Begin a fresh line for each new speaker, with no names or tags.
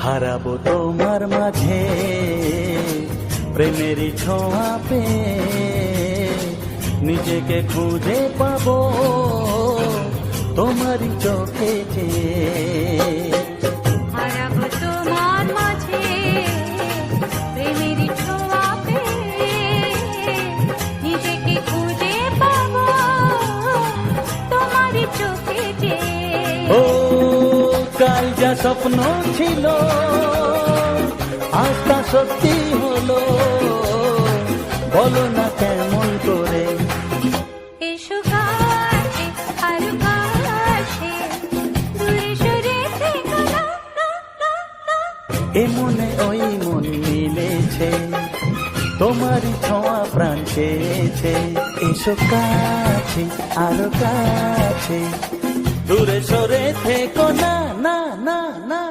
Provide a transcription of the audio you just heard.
হারাবো তোমার মাঝে প্রেমেরই ছোঁয়া পেয়ে, নিজেকে খুঁজে পাবো তোমারই চোখে
হারাবো তোমার মাঝে প্রেমেরই ছোঁয়া পেয়ে, নিজেকে খুঁজে পাবো তোমারই চোখে
ও কাল যা স্বপ্ন ছিল আজ তা সত্যি হলো, বলো না কেমন করে।
এসো কাছে আরো কাছে, দূরে সরে থেকো না, না, না, না।
এ মনে ওই মন মিলেছে, তোমারই ছোঁয়া প্রাণ চেয়েছে। এসো কাছে আরো কাছে, দূরে সরে থেকো না, না, না, না।